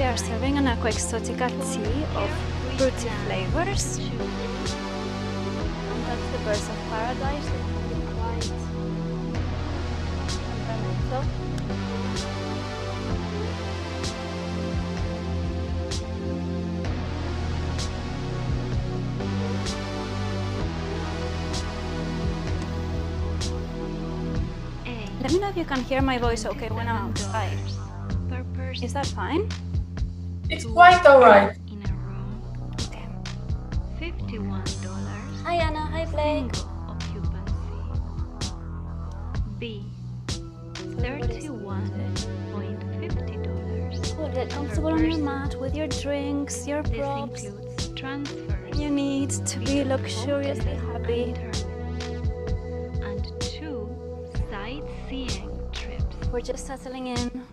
are serving an aqua exotica tea of fruity flavors. And that's the birds of paradise. They can be quite temperamental. Let me know if you can hear my voice okay when I'm outside. Is that fine? It's quite alright. In a room. Okay. $51. Hi Anna, hi Blake. Single occupancy. B. $31.50. Well, get comfortable on your mat with your drinks, your This props. includes transfers. You need to be luxuriously happy. And 2 sightseeing trips. We're just settling in,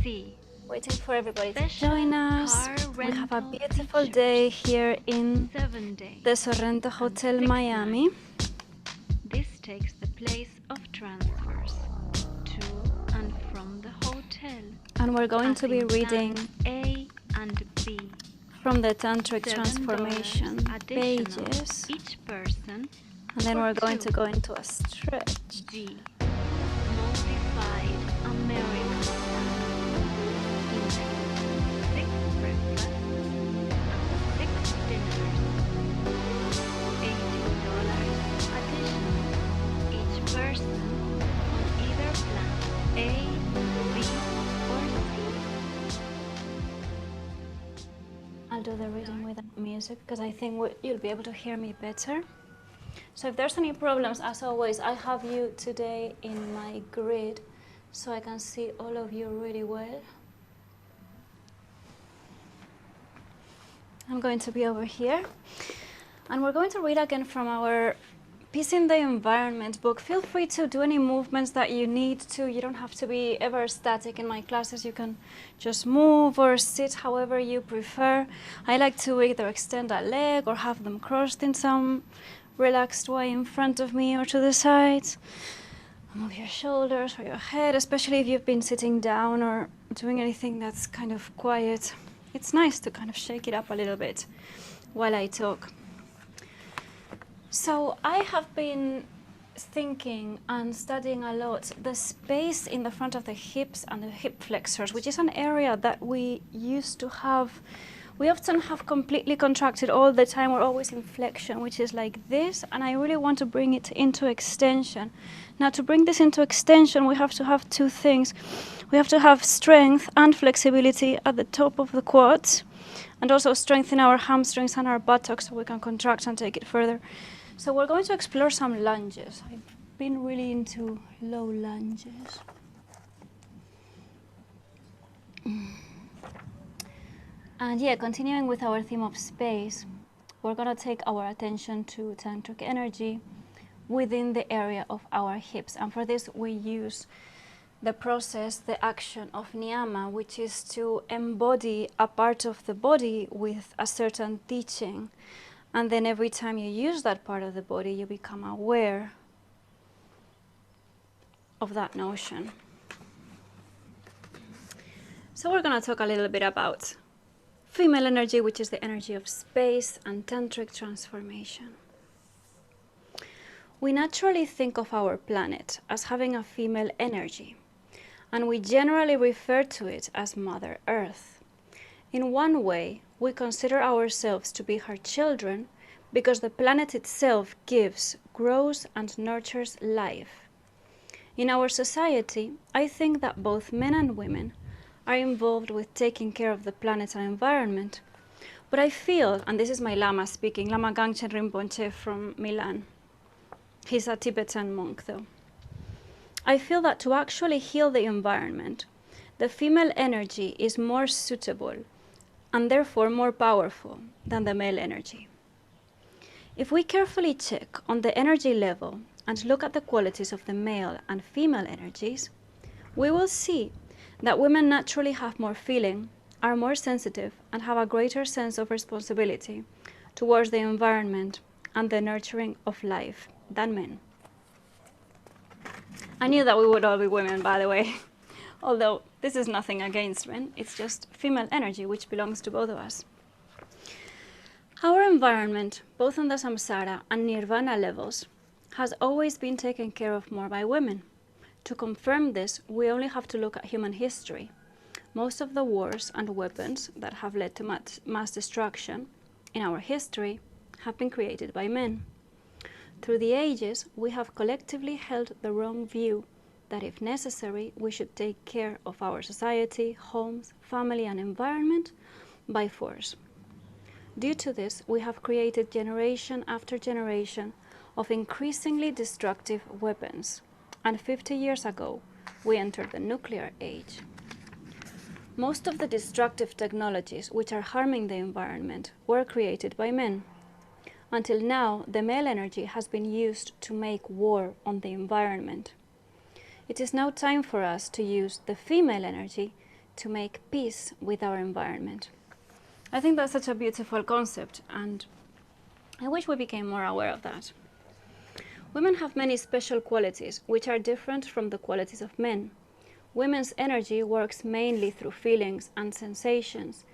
C. waiting for everybody to Special join us. car We have a rental beautiful features. day here in 7 days. the Sorrento Hotel and 6 Miami. nights. This takes the place of transfers to and from the hotel. And we're going as to be in reading plans A and B. from the Tantric $7 Transformation additional pages. each person. And then for we're going two. to go into a stretch. G. Modified American style. Includes 6 breakfasts and 6 dinners. $18 additional each person on either plan A, B, or C. I'll do the reading without music because I think you'll be able to hear me better. So if there's any problems, as always, I have you today in my grid so I can see all of you really well. I'm going to be over here. And we're going to read again from our Peace in the Environment book. Feel free to do any movements that you need to. You don't have to be ever static in my classes. You can just move or sit however you prefer. I like to either extend a leg or have them crossed in some relaxed way in front of me or to the sides. Move your shoulders or your head, especially if you've been sitting down or doing anything that's kind of quiet. It's nice to kind of shake it up a little bit while I talk. So I have been thinking and studying a lot the space in the front of the hips and the hip flexors, which is an area that we used to have. We often have completely contracted all the time. We're always in flexion, which is like this, and I really want to bring it into extension. Now, to bring this into extension, we have to have 2 things. We have to have strength and flexibility at the top of the quads, and also strengthen our hamstrings and our buttocks so we can contract and take it further. So we're going to explore some lunges. I've been really into low lunges. And yeah, continuing with our theme of space, we're going to take our attention to tantric energy within the area of our hips. And for this, we use the process, the action of niyama, which is to embody a part of the body with a certain teaching. And then every time you use that part of the body, you become aware of that notion. So we're going to talk a little bit about female energy, which is the energy of space, and tantric transformation. We naturally think of our planet as having a female energy, and we generally refer to it as Mother Earth. In one way, we consider ourselves to be her children because the planet itself gives, grows, and nurtures life. In our society, I think that both men and women are involved with taking care of the planet and environment. But I feel, and this is my Lama speaking, Lama Gangchen Rinpoche from Milan. He's a Tibetan monk though. I feel that to actually heal the environment, the female energy is more suitable and therefore more powerful than the male energy. If we carefully check on the energy level and look at the qualities of the male and female energies, we will see that women naturally have more feeling, are more sensitive, and have a greater sense of responsibility towards the environment and the nurturing of life than men. I knew that we would all be women, by the way. Although this is nothing against men, it's just female energy which belongs to both of us. Our environment, both on the samsara and nirvana levels, has always been taken care of more by women. To confirm this, we only have to look at human history. Most of the wars and weapons that have led to mass destruction in our history have been created by men. Through the ages, we have collectively held the wrong view that if necessary, we should take care of our society, homes, family, and environment by force. Due to this, we have created generation after generation of increasingly destructive weapons, and 50 years ago, we entered the nuclear age. Most of the destructive technologies which are harming the environment were created by men. Until now, the male energy has been used to make war on the environment. It is now time for us to use the female energy to make peace with our environment. I think that's such a beautiful concept, and I wish we became more aware of that. Women have many special qualities which are different from the qualities of men. Women's energy works mainly through feelings and sensations,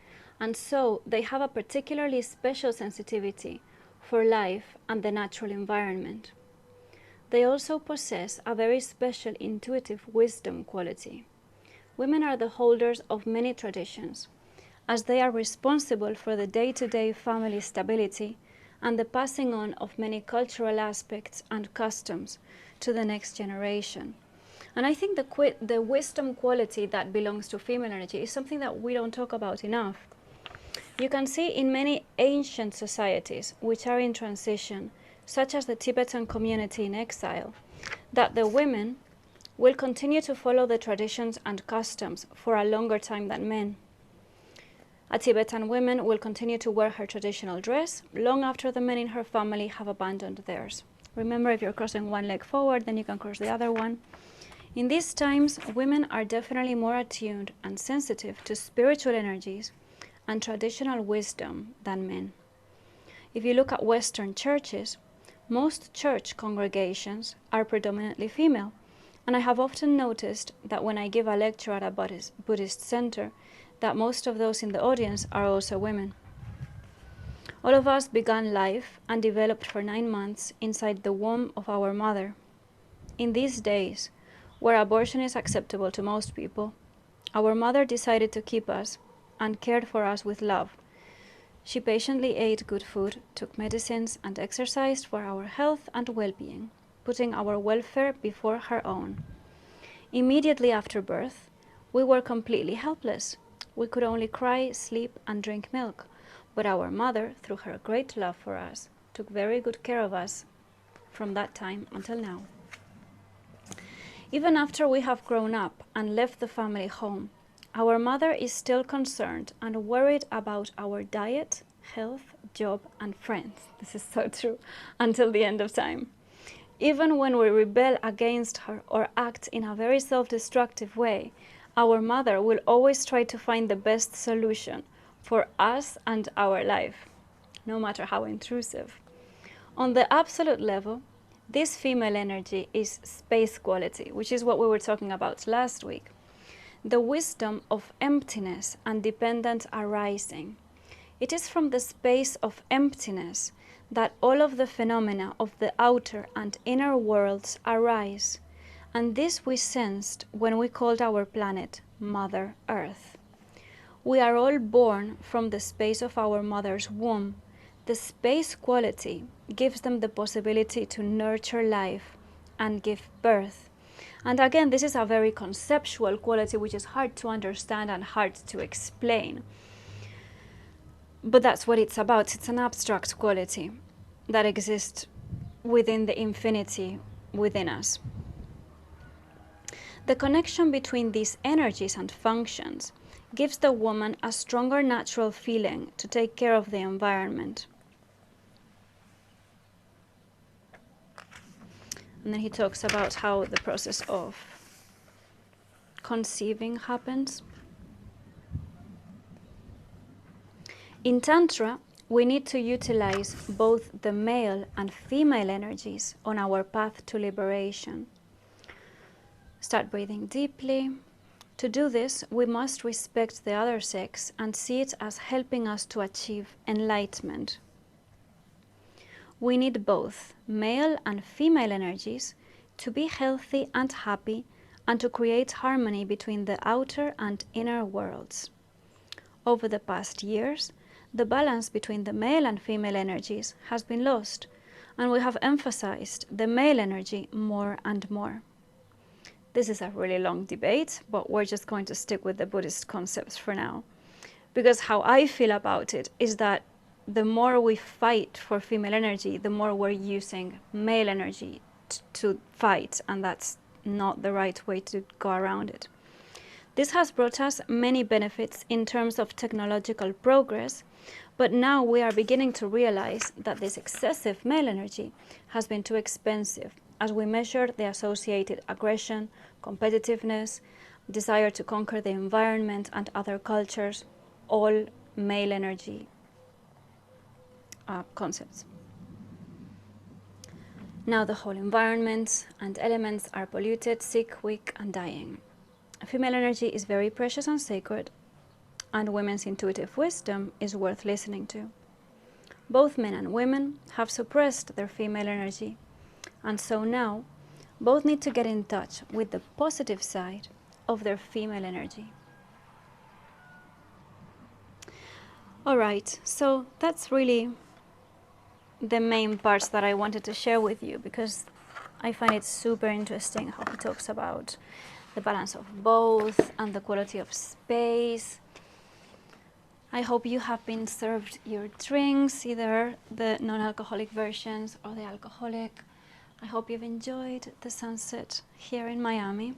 and so they have a particularly special sensitivity for life and the natural environment. They also possess a very special intuitive wisdom quality. Women are the holders of many traditions, as they are responsible for the day-to-day family stability and the passing on of many cultural aspects and customs to the next generation. And I think the wisdom quality that belongs to female energy is something that we don't talk about enough. You can see in many ancient societies which are in transition, such as the Tibetan community in exile, that the women will continue to follow the traditions and customs for a longer time than men. A Tibetan woman will continue to wear her traditional dress long after the men in her family have abandoned theirs. Remember, if you're crossing one leg forward, then you can cross the other one. In these times, women are definitely more attuned and sensitive to spiritual energies and traditional wisdom than men. If you look at Western churches, most church congregations are predominantly female, and I have often noticed that when I give a lecture at a Buddhist center, that most of those in the audience are also women. All of us began life and developed for 9 months inside the womb of our mother. In these days, where abortion is acceptable to most people, our mother decided to keep us and cared for us with love. She patiently ate good food, took medicines, and exercised for our health and well-being, putting our welfare before her own. Immediately after birth, we were completely helpless. We could only cry, sleep, and drink milk, but our mother, through her great love for us, took very good care of us from that time until now. Even after we have grown up and left the family home, our mother is still concerned and worried about our diet, health, job, and friends. This is so true, until the end of time. Even when we rebel against her or act in a very self-destructive way, our mother will always try to find the best solution for us and our life, no matter how intrusive. On the absolute level, this female energy is space quality, which is what we were talking about last week. The wisdom of emptiness and dependent arising. It is from the space of emptiness that all of the phenomena of the outer and inner worlds arise, and this we sensed when we called our planet Mother Earth. We are all born from the space of our mother's womb. The space quality gives them the possibility to nurture life and give birth. And again, this is a very conceptual quality which is hard to understand and hard to explain. But that's what it's about. It's an abstract quality that exists within the infinity within us. The connection between these energies and functions gives the woman a stronger natural feeling to take care of the environment. And then he talks about how the process of conceiving happens. In Tantra, we need to utilize both the male and female energies on our path to liberation. Start breathing deeply, To do this, we must respect the other sex and see it as helping us to achieve enlightenment. We need both male and female energies to be healthy and happy and to create harmony between the outer and inner worlds. Over the past years, the balance between the male and female energies has been lost, and we have emphasized the male energy more and more. This is a really long debate, but we're just going to stick with the Buddhist concepts for now. Because how I feel about it is that the more we fight for female energy, the more we're using male energy to fight, and that's not the right way to go around it. This has brought us many benefits in terms of technological progress, but now we are beginning to realize that this excessive male energy has been too expensive as we measure the associated aggression, competitiveness, desire to conquer the environment and other cultures, all male energy concepts. Now the whole environment and elements are polluted, sick, weak, and dying. Female energy is very precious and sacred, and women's intuitive wisdom is worth listening to. Both men and women have suppressed their female energy, and so now both need to get in touch with the positive side of their female energy. Alright, so that's really the main parts that I wanted to share with you, because I find it super interesting how he talks about the balance of both and the quality of space. I hope you have been served your drinks, either the non-alcoholic versions or the alcoholic. I hope you've enjoyed the sunset here in Miami.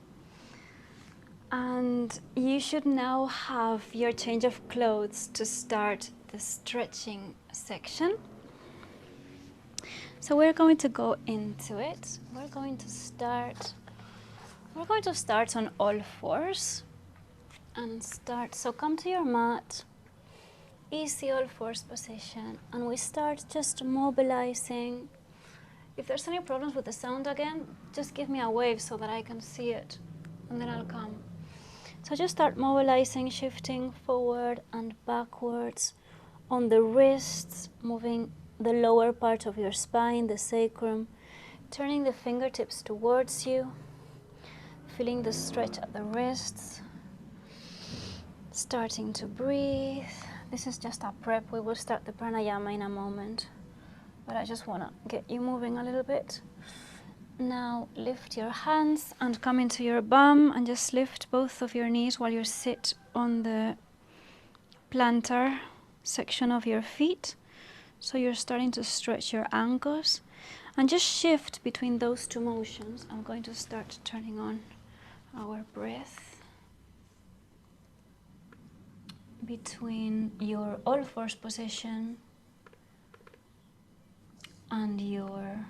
And you should now have your change of clothes to start the stretching section. So we're going to go into it. We're going to start on all fours and start. So come to your mat, easy all fours position, and we start just mobilizing. If there's any problems with the sound again, just give me a wave so that I can see it, and then I'll come. So just start mobilizing, shifting forward and backwards on the wrists, moving the lower part of your spine, the sacrum, turning the fingertips towards you, feeling the stretch at the wrists, starting to breathe. This is just a prep. We will start the pranayama in a moment, but I just want to get you moving a little bit. Now lift your hands and come into your bum and just lift both of your knees while you sit on the plantar section of your feet. So you're starting to stretch your ankles and just shift between those two motions. I'm going to start turning on our breath between your all fours position and your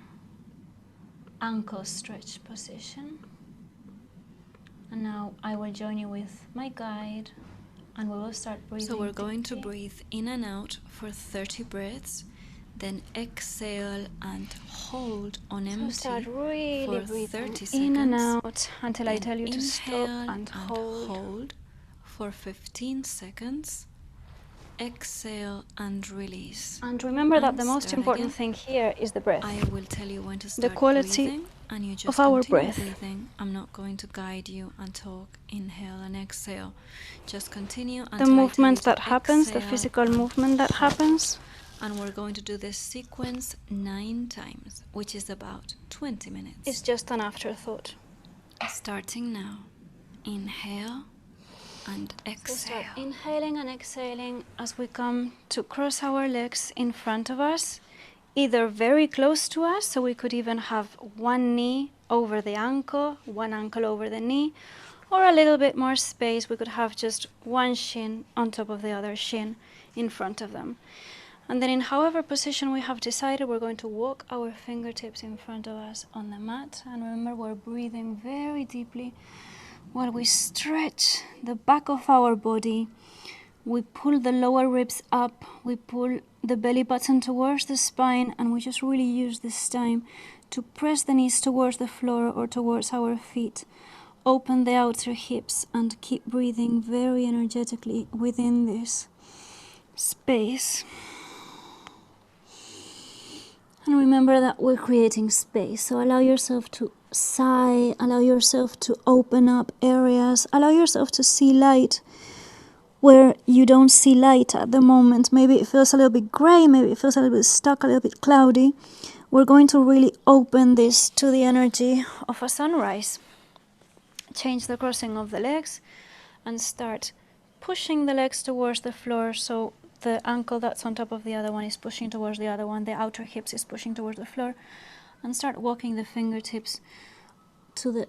ankle stretch position. And now I will join you with my guide and we will start breathing. So we're going to breathe in and out for 30 breaths, then exhale and hold on empty. So start really for 30 seconds. In and out until I tell you to stop, and hold for 15 seconds. Exhale and release. And remember that the most important thing here is the breath. I will tell you when to start the quality breathing, and you just of our breath. Breathing. I'm not going to guide you and talk. Inhale and exhale. Just continue until the movement that happens, the physical movement that happens. And we're going to do this sequence 9 times, which is about 20 minutes. It's just an afterthought. Starting now. Inhale and exhale. So start inhaling and exhaling as we come to cross our legs in front of us, either very close to us, so we could even have one knee over the ankle, one ankle over the knee, or a little bit more space. We could have just one shin on top of the other shin in front of them. And then in however position we have decided, we're going to walk our fingertips in front of us on the mat. And remember, we're breathing very deeply while we stretch the back of our body. We pull the lower ribs up, we pull the belly button towards the spine, and we just really use this time to press the knees towards the floor or towards our feet open the outer hips and keep breathing very energetically within this space. And remember that we're creating space, so allow yourself to sigh, allow yourself to open up areas, allow yourself to see light where you don't see light at the moment. Maybe it feels a little bit gray, maybe it feels a little bit stuck, a little bit cloudy. We're going to really open this to the energy of a sunrise. Change the crossing of the legs and start pushing the legs towards the floor, so the ankle that's on top of the other one is pushing towards the other one, the outer hips is pushing towards the floor, and start walking the fingertips to the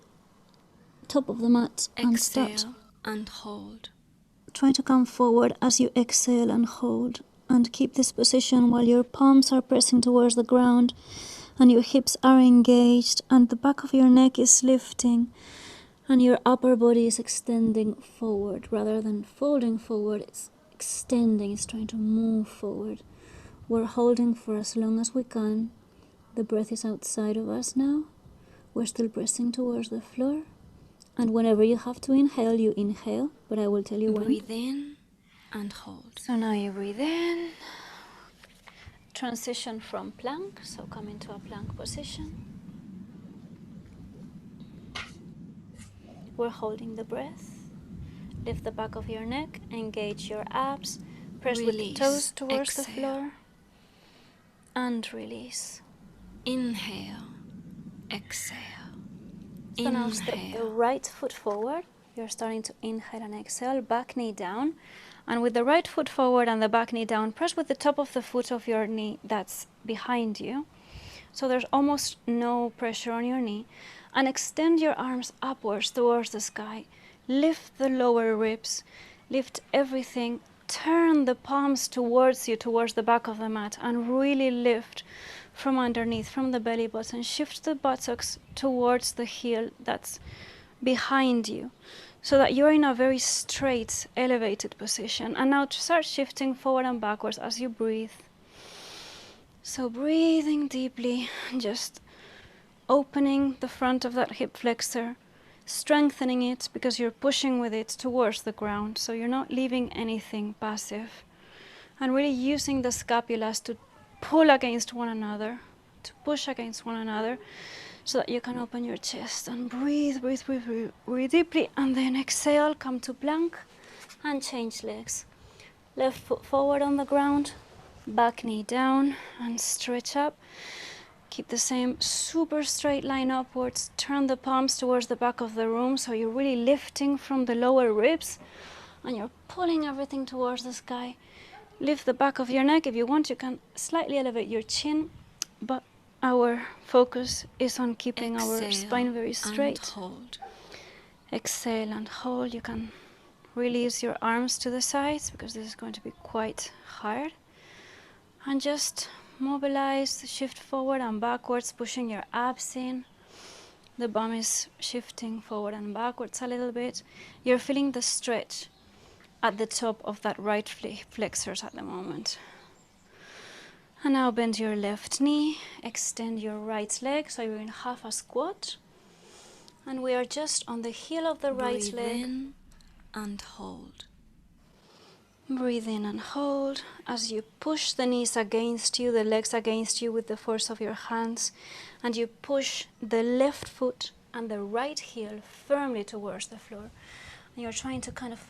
top of the mat. And start and hold. Try to come forward as you exhale and hold, and keep this position while your palms are pressing towards the ground and your hips are engaged and the back of your neck is lifting and your upper body is extending forward rather than folding forward. It's extending, it's trying to move forward. We're holding for as long as we can. The breath is outside of us now. We're still pressing towards the floor. And whenever you have to inhale, you inhale, but I will tell you when. Breathe in and hold. So now you breathe in. Transition from plank, so come into a plank position. We're holding the breath. Lift the back of your neck, engage your abs, press with the toes towards the floor, and release. Inhale, exhale. So now step the right foot forward. You're starting to inhale and exhale, back knee down. And with the right foot forward and the back knee down, press with the top of the foot of your knee that's behind you. So there's almost no pressure on your knee. And extend your arms upwards towards the sky. Lift the lower ribs. Lift everything. Turn the palms towards you, towards the back of the mat, and really lift from underneath, from the belly button. Shift the buttocks towards the heel that's behind you, so that you're in a very straight, elevated position. And now to start shifting forward and backwards as you breathe. So breathing deeply, just opening the front of that hip flexor, strengthening it because you're pushing with it towards the ground, so you're not leaving anything passive. And really using the scapulas to pull against one another, to push against one another, so that you can open your chest and breathe, breathe, breathe, breathe, breathe deeply. And then exhale, come to plank and change legs. Left foot forward on the ground, back knee down and stretch up. Keep the same super straight line upwards. Turn the palms towards the back of the room, so you're really lifting from the lower ribs and you're pulling everything towards the sky. Lift the back of your neck. If you want, you can slightly elevate your chin, but our focus is on keeping our spine very straight. And hold. Exhale and hold. You can release your arms to the sides because this is going to be quite hard. And just mobilize, shift forward and backwards, pushing your abs in. The bum is shifting forward and backwards a little bit. You're feeling the stretch at the top of that right flexors at the moment. And now bend your left knee, extend your right leg, so you're in half a squat. And we are just on the heel of the right leg. Breathe in and hold. Breathe in and hold as you push the knees against you, the legs against you with the force of your hands, and you push the left foot and the right heel firmly towards the floor. And you're trying to kind of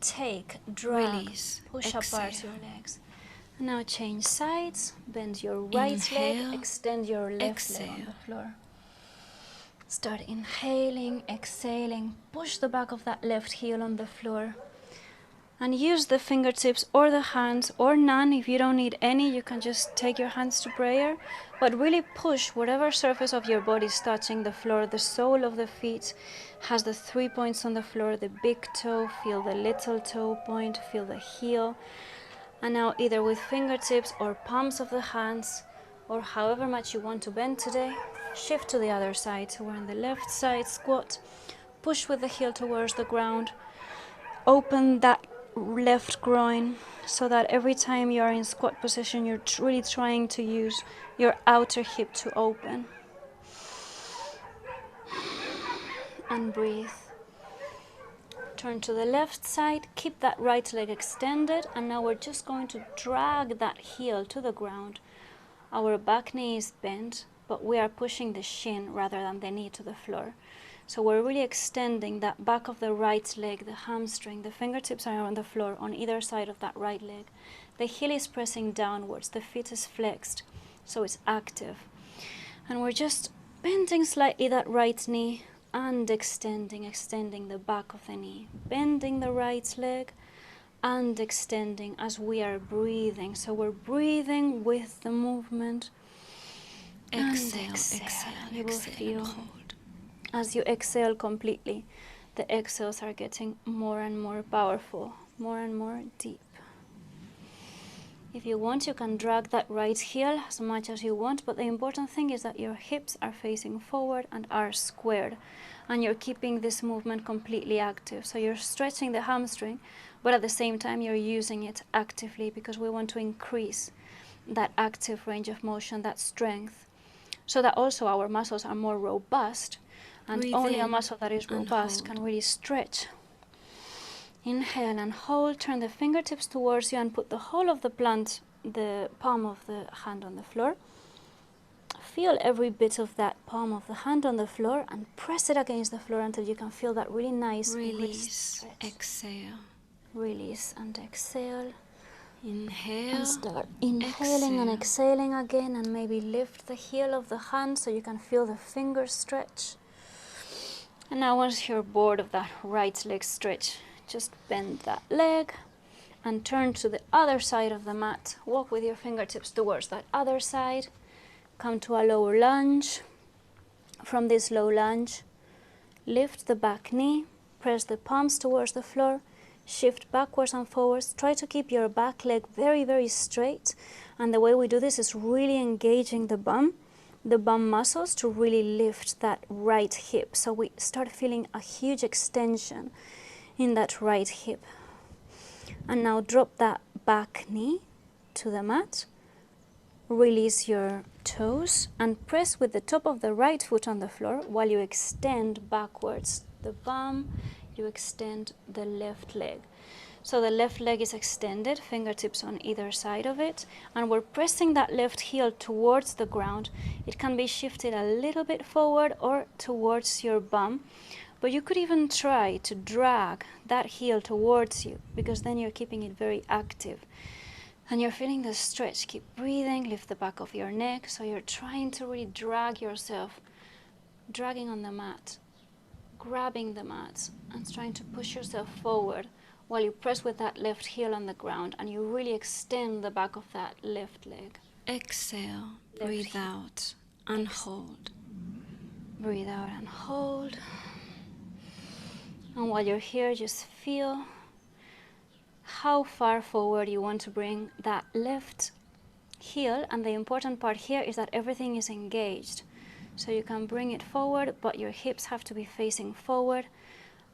drag, release, push exhale. apart your legs. And now change sides, bend your right leg, extend your left leg on the floor. Start inhaling, exhaling, push the back of that left heel on the floor. And use the fingertips or the hands or none. If you don't need any, you can just take your hands to prayer. But really push whatever surface of your body is touching the floor. The sole of the feet has the 3 points on the floor. The big toe, feel the little toe point, feel the heel. And now either with fingertips or palms of the hands, or however much you want to bend today, shift to the other side. So we're on the left side squat. Push with the heel towards the ground. Open that left groin so that every time you are in squat position, you're really trying to use your outer hip to open. And breathe. Turn to the left side, keep that right leg extended, and now we're just going to drag that heel to the ground. Our back knee is bent, but we are pushing the shin rather than the knee to the floor. So we're really extending that back of the right leg, the hamstring. The fingertips are on the floor on either side of that right leg. The heel is pressing downwards, the feet is flexed, so it's active. And we're just bending slightly that right knee and extending the back of the knee. Bending the right leg and extending as we are breathing. So we're breathing with the movement. Exhale, exhale. exhale, You will exhale, feel and hold. as you exhale completely, the exhales are getting more and more powerful, more and more deep. If you want, you can drag that right heel as much as you want, but the important thing is that your hips are facing forward and are squared, and you're keeping this movement completely active. So you're stretching the hamstring, but at the same time you're using it actively, because we want to increase that active range of motion, that strength, so that also our muscles are more robust, and Breathe only a in muscle that is and robust hold. can really stretch. Inhale and hold, turn the fingertips towards you and put the whole of the palm of the hand on the floor. Feel every bit of that palm of the hand on the floor and press it against the floor until you can feel that really nice wrist Release, stretch. exhale. Release and exhale. Inhale, And start inhaling and exhale. exhaling again, and maybe lift the heel of the hand so you can feel the fingers stretch. And now once you're bored of that right leg stretch, just bend that leg and turn to the other side of the mat. Walk with your fingertips towards that other side. Come to a lower lunge. From this low lunge, lift the back knee, press the palms towards the floor, shift backwards and forwards. Try to keep your back leg very, very straight. And the way we do this is really engaging the bum muscles to really lift that right hip. So we start feeling a huge extension in that right hip. And now drop that back knee to the mat. Release your toes and press with the top of the right foot on the floor while you extend backwards the bum, you extend the left leg. So the left leg is extended, fingertips on either side of it, and we're pressing that left heel towards the ground. It can be shifted a little bit forward or towards your bum, but you could even try to drag that heel towards you, because then you're keeping it very active. And you're feeling the stretch. Keep breathing, lift the back of your neck. So you're trying to really drag yourself, dragging on the mat, grabbing the mat, and trying to push yourself forward while you press with that left heel on the ground, and you really extend the back of that left leg. Exhale, breathe out and hold. Breathe out and hold. And while you're here, just feel how far forward you want to bring that left heel. And the important part here is that everything is engaged. So you can bring it forward, but your hips have to be facing forward,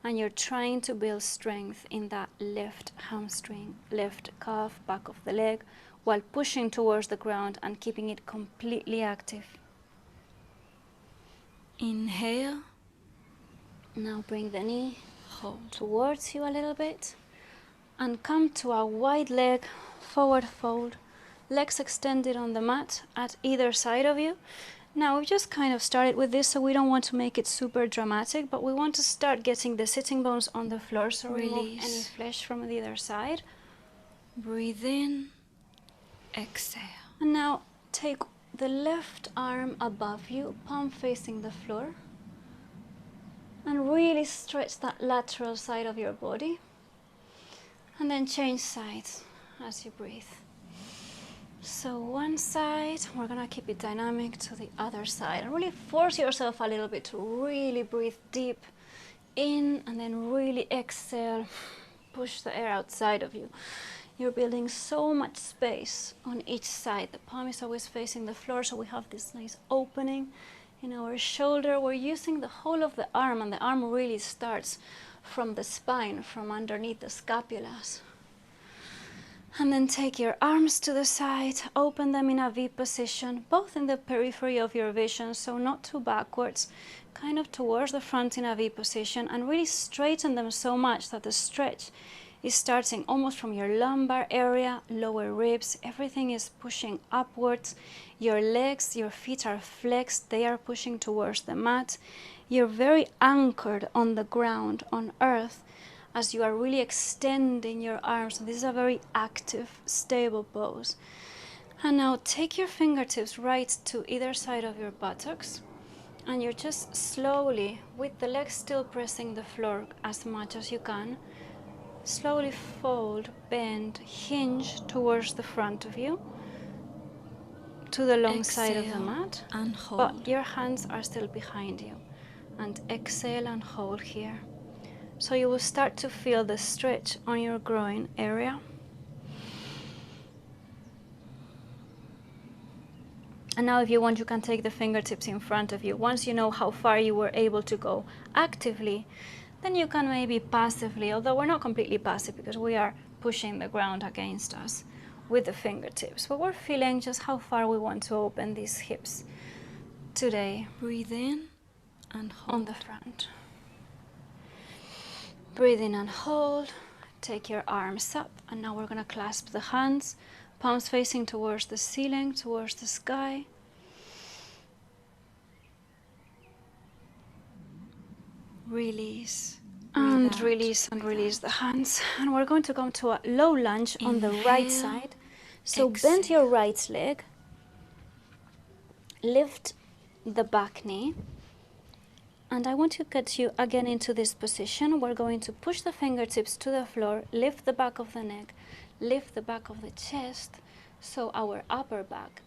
and you're trying to build strength in that left hamstring, left calf, back of the leg, while pushing towards the ground and keeping it completely active. Inhale, Now bring the knee hold. towards you a little bit and come to a wide leg forward fold, legs extended on the mat at either side of you. Now we've just kind of started with this, so we don't want to make it super dramatic, but we want to start getting the sitting bones on the floor, so remove any Release. flesh from the other side. Breathe in, exhale. And now take the left arm above you, palm facing the floor, and really stretch that lateral side of your body. And then change sides as you breathe. So one side, we're gonna keep it dynamic to the other side. And really force yourself a little bit to really breathe deep in, and then really exhale, push the air outside of you. You're building so much space on each side. The palm is always facing the floor, so we have this nice opening in our shoulder. We're using the whole of the arm, and the arm really starts from the spine, from underneath the scapulas. And then take your arms to the side, open them in a V position, both in the periphery of your vision, so not too backwards, kind of towards the front in a V position, and really straighten them so much that the stretch is starting almost from your lumbar area, lower ribs, everything is pushing upwards. Your legs, your feet are flexed, they are pushing towards the mat. You're very anchored on the ground, on earth, as you are really extending your arms. This is a very active, stable pose. And now take your fingertips right to either side of your buttocks, and you're just slowly, with the legs still pressing the floor as much as you can, slowly fold, bend, hinge towards the front of you, to the long side of the mat, and hold. but your hands are still behind you. And exhale and hold here. So you will start to feel the stretch on your groin area. And now if you want, you can take the fingertips in front of you. Once you know how far you were able to go actively, then you can maybe passively, although we're not completely passive because we are pushing the ground against us with the fingertips. But we're feeling just how far we want to open these hips today. Breathe in and hold. On the front. Breathe in and hold. Take your arms up, and now we're going to clasp the hands, palms facing towards the ceiling, towards the sky. Release. And release and release the hands. And we're going to come to a low lunge on the right side. So bend your right leg. Lift the back knee. And I want to get you again into this position. We're going to push the fingertips to the floor, lift the back of the neck, lift the back of the chest, so our upper back.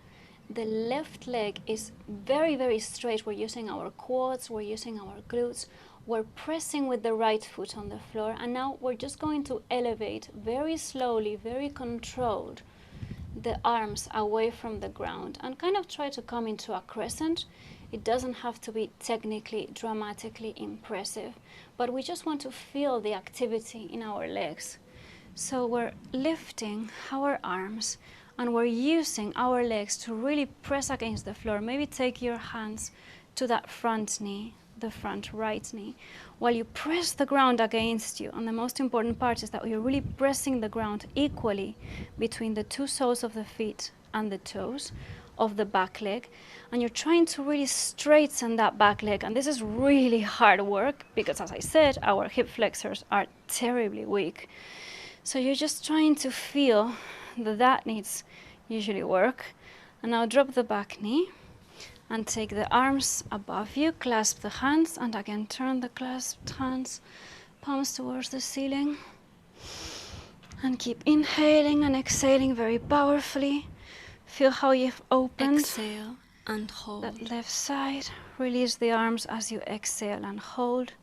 The left leg is very, very straight. We're using our quads, we're using our glutes. We're pressing with the right foot on the floor. And now we're just going to elevate very slowly, very controlled, the arms away from the ground and kind of try to come into a crescent. It doesn't have to be technically, dramatically impressive, but we just want to feel the activity in our legs. So we're lifting our arms and we're using our legs to really press against the floor. Maybe take your hands to that front knee, the front right knee, while you press the ground against you. And the most important part is that you're really pressing the ground equally between the two soles of the feet and the toes of the back leg, and you're trying to really straighten that back leg. And this is really hard work because, as I said, our hip flexors are terribly weak. So you're just trying to feel that that needs usually work. And now drop the back knee and take the arms above you, clasp the hands, and again turn the clasped hands, palms towards the ceiling. And keep inhaling and exhaling very powerfully. Feel how you've opened. Exhale and hold. That left side. Release the arms as you exhale and hold.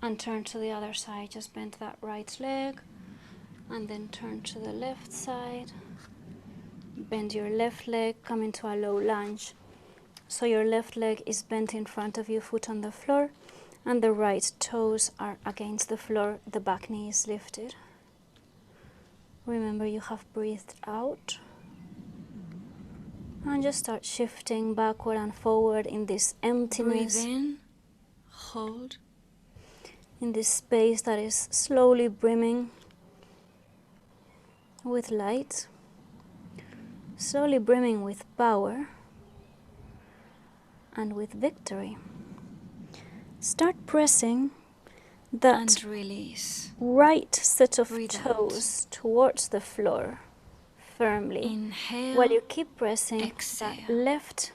And turn to the other side. Just bend that right leg. And then turn to the left side. Bend your left leg, come into a low lunge. So your left leg is bent in front of you, foot on the floor. And the right toes are against the floor. The back knee is lifted. Remember, you have breathed out. And just start shifting backward and forward in this emptiness. Breathe in, hold. In this space that is slowly brimming with light, slowly brimming with power and with victory. Start pressing that And release. right set of Breathe toes towards the floor firmly. Inhale. While you keep pressing Exhale. that left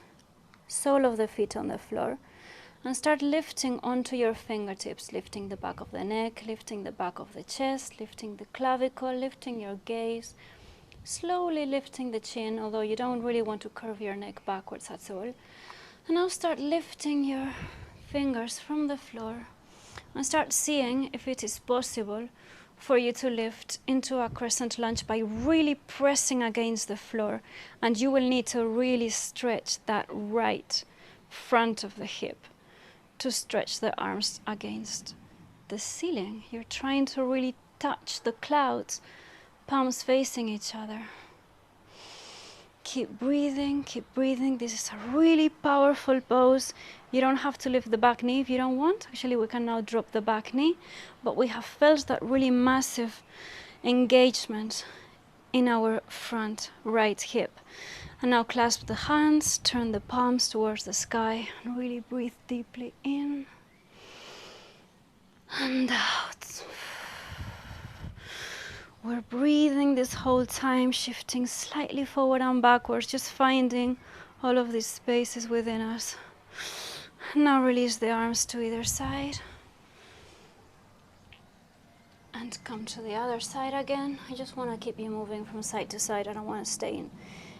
sole of the feet on the floor, and start lifting onto your fingertips, lifting the back of the neck, lifting the back of the chest, lifting the clavicle, lifting your gaze, slowly lifting the chin, although you don't really want to curve your neck backwards at all. And now start lifting your fingers from the floor and start seeing if it is possible for you to lift into a crescent lunge by really pressing against the floor. And you will need to really stretch that right front of the hip to stretch the arms against the ceiling. You're trying to really touch the clouds, palms facing each other. Keep breathing, keep breathing. This is a really powerful pose. You don't have to lift the back knee if you don't want. Actually, we can now drop the back knee, but we have felt that really massive engagement in our front right hip. And now clasp the hands, turn the palms towards the sky, and really breathe deeply in and out. We're breathing this whole time, shifting slightly forward and backwards, just finding all of these spaces within us. Now release the arms to either side. And come to the other side again. I just want to keep you moving from side to side. I don't want to stay in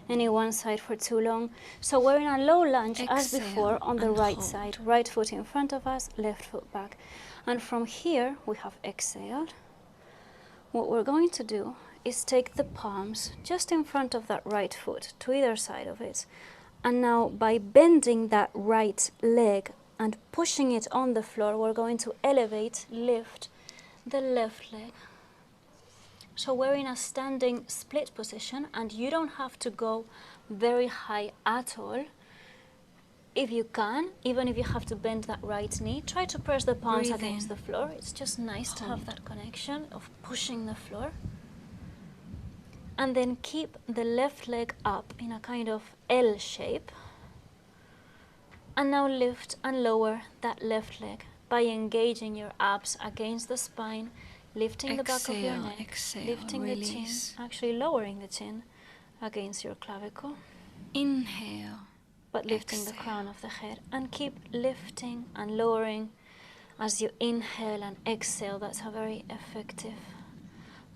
any one side for too long. So we're in a low lunge as before on the right side. Right foot in front of us, left foot back. And from here we have exhaled. What we're going to do is take the palms just in front of that right foot to either side of it. And now by bending that right leg and pushing it on the floor, we're going to elevate, lift the left leg. So we're in a standing split position, and you don't have to go very high at all. If you can, even if you have to bend that right knee, try to press the palms against the floor. It's just nice to have that connection of pushing the floor. And then keep the left leg up in a kind of L shape. And now lift and lower that left leg by engaging your abs against the spine, lifting the back of your neck, lifting the chin, actually lowering the chin against your clavicle. Inhale. But lifting the crown of the head, and keep lifting and lowering as you inhale and exhale. That's a very effective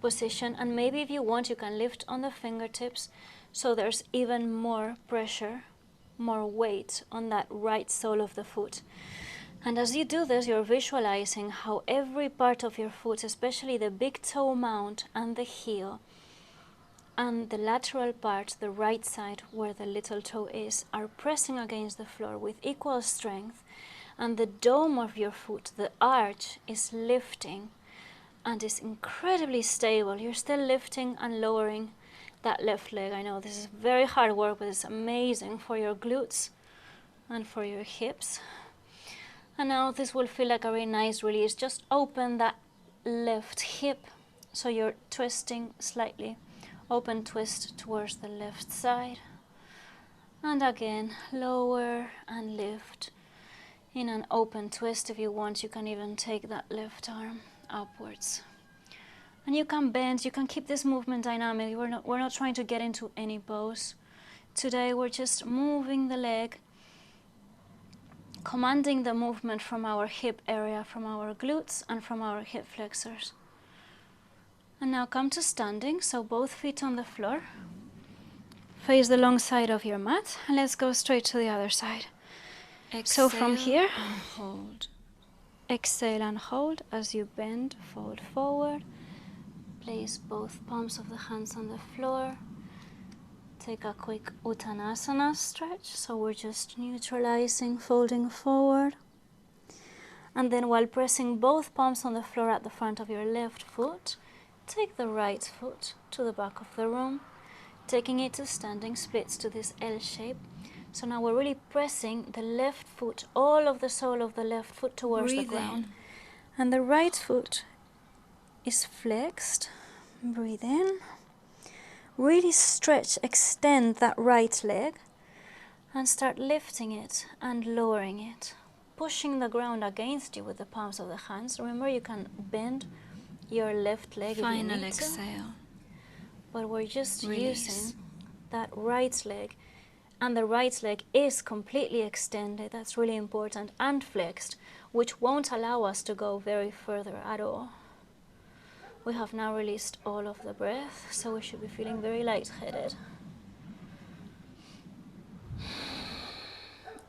position. And maybe if you want, you can lift on the fingertips so there's even more pressure, more weight on that right sole of the foot. And as you do this, you're visualizing how every part of your foot, especially the big toe mount and the heel, and the lateral part, the right side where the little toe is, are pressing against the floor with equal strength, and the dome of your foot, the arch, is lifting and is incredibly stable. You're still lifting and lowering that left leg. I know this is very hard work, but it's amazing for your glutes and for your hips. And now this will feel like a really nice release. Just open that left hip so you're twisting slightly. Open twist towards the left side. And again, lower and lift in an open twist. If you want, you can even take that left arm upwards. And you can bend, you can keep this movement dynamic. We're not trying to get into any pose. Today we're just moving the leg, commanding the movement from our hip area, from our glutes and from our hip flexors. And now come to standing, so both feet on the floor. Face the long side of your mat, and let's go straight to the other side. Exhale, so from here, and hold. Exhale and hold as you bend, fold forward. Place both palms of the hands on the floor. Take a quick Uttanasana stretch, so we're just neutralizing, folding forward. And then while pressing both palms on the floor at the front of your left foot, take the right foot to the back of the room, taking it to standing splits to this L shape. So now we're really pressing the left foot, all of the sole of the left foot towards the ground. And the right foot is flexed. Breathe in. Really stretch, extend that right leg and start lifting it and lowering it, pushing the ground against you with the palms of the hands. Remember, you can bend your left leg Final if you need exhale. to, but we're just Release. using that right leg, and the right leg is completely extended. That's really important, and flexed, which won't allow us to go very further at all. We have now released all of the breath, so we should be feeling very lightheaded.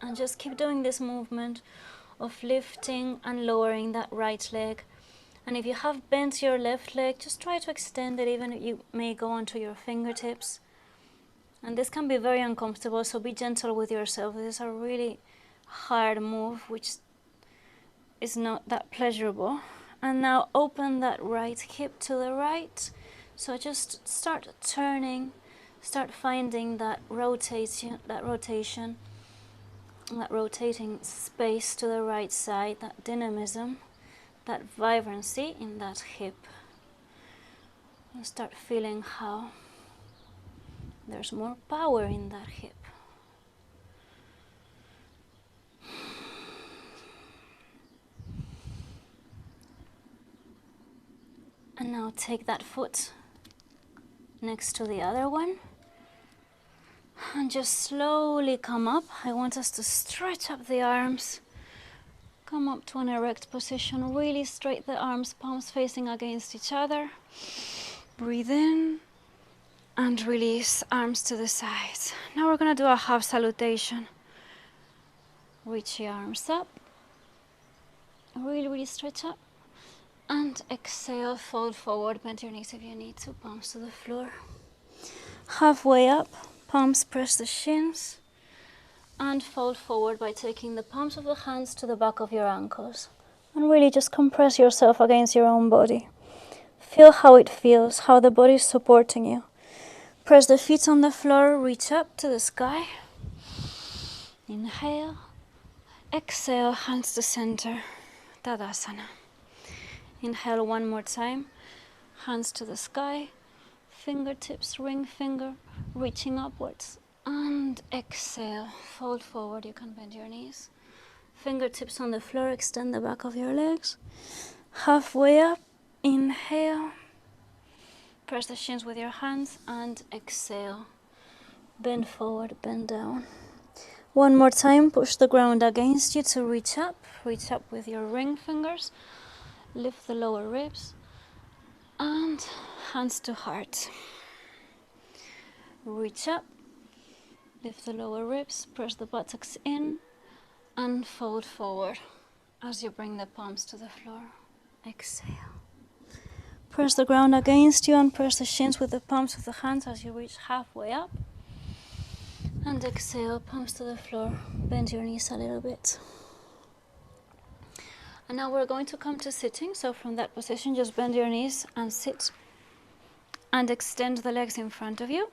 And just keep doing this movement of lifting and lowering that right leg. And if you have bent your left leg, just try to extend it, even if you may go onto your fingertips. And this can be very uncomfortable, so be gentle with yourself. This is a really hard move, which is not that pleasurable. And now open that right hip to the right, So just start turning, start finding that rotation, that rotating space to the right side, that dynamism, that vibrancy in that hip. And start feeling how there's more power in that hip. And now take that foot next to the other one and just slowly come up. I want us to stretch up the arms. Come up to an erect position. Really straight the arms, palms facing against each other. Breathe in and release, arms to the sides. Now we're going to do a half salutation. Reach the arms up. Really stretch up. And exhale, fold forward, bend your knees if you need to, palms to the floor. Halfway up, palms press the shins. And fold forward by taking the palms of the hands to the back of your ankles. And really just compress yourself against your own body. Feel how it feels, how the body is supporting you. Press the feet on the floor, reach up to the sky. Inhale. Exhale, hands to center, Tadasana. Inhale one more time, hands to the sky, fingertips, ring finger, reaching upwards. And exhale, fold forward, you can bend your knees. Fingertips on the floor, extend the back of your legs. Halfway up, inhale. Press the shins with your hands and exhale. Bend forward, bend down. One more time, push the ground against you to reach up. Reach up with your ring fingers. Lift the lower ribs. And hands to heart. Reach up. Lift the lower ribs. Press the buttocks in. And fold forward as you bring the palms to the floor. Exhale. Press the ground against you and press the shins with the palms of the hands as you reach halfway up. And exhale, palms to the floor. Bend your knees a little bit. And now we're going to come to sitting. So from that position, just bend your knees and sit. And extend the legs in front of you.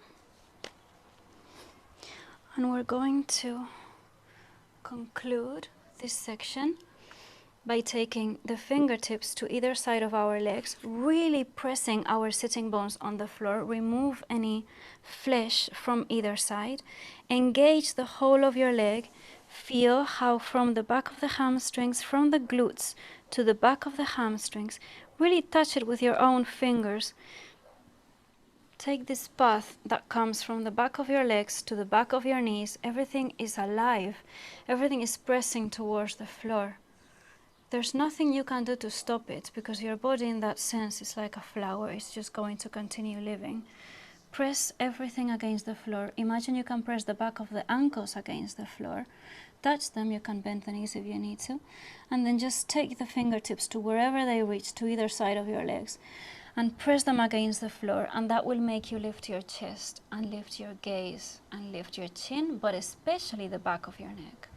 And we're going to conclude this section by taking the fingertips to either side of our legs, really pressing our sitting bones on the floor, remove any flesh from either side, engage the whole of your leg, feel how from the back of the hamstrings, from the glutes to the back of the hamstrings, really touch it with your own fingers. Take this path that comes from the back of your legs to the back of your knees. Everything is alive. Everything is pressing towards the floor. There's nothing you can do to stop it because your body in that sense is like a flower. It's just going to continue living. Press everything against the floor. Imagine you can press the back of the ankles against the floor. Touch them. You can bend the knees if you need to. And then just take the fingertips to wherever they reach to either side of your legs and press them against the floor. And that will make you lift your chest and lift your gaze and lift your chin, but especially the back of your neck.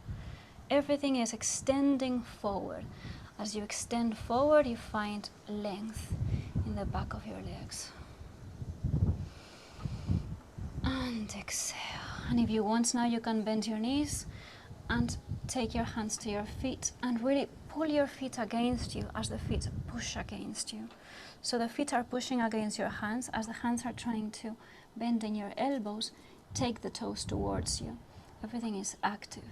Everything is extending forward. As you extend forward, you find length in the back of your legs. And exhale. And if you want now, you can bend your knees and take your hands to your feet and really pull your feet against you as the feet push against you. So the feet are pushing against your hands. As the hands are trying to bend in your elbows, take the toes towards you. Everything is active.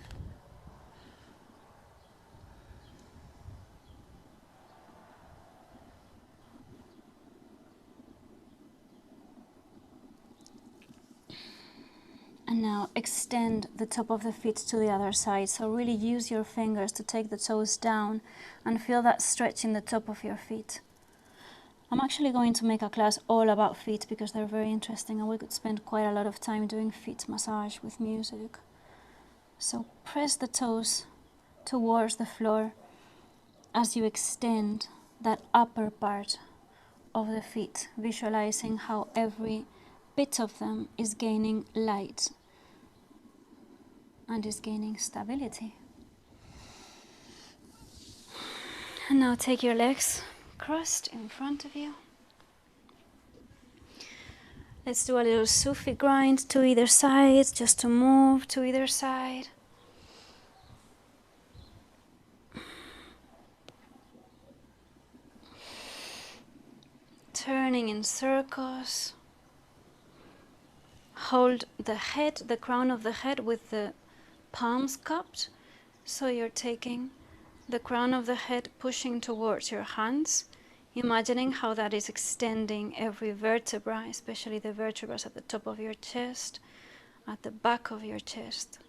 And now extend the top of the feet to the other side. So really use your fingers to take the toes down and feel that stretch in the top of your feet. I'm actually going to make a class all about feet because they're very interesting and we could spend quite a lot of time doing feet massage with music. So press the toes towards the floor as you extend that upper part of the feet, visualizing how every bit of them is gaining light and is gaining stability. And now take your legs crossed in front of you. Let's do a little Sufi grind to either side, just to move to either side. Turning in circles. Hold the head, the crown of the head with the palms cupped. So you're taking the crown of the head, pushing towards your hands, imagining how that is extending every vertebra, especially the vertebrae at the top of your chest, at the back of your chest.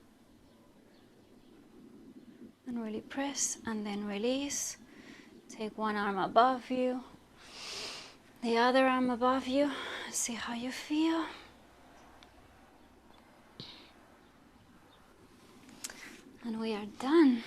And really press and then release. Take one arm above you, the other arm above you. See how you feel. And we are done.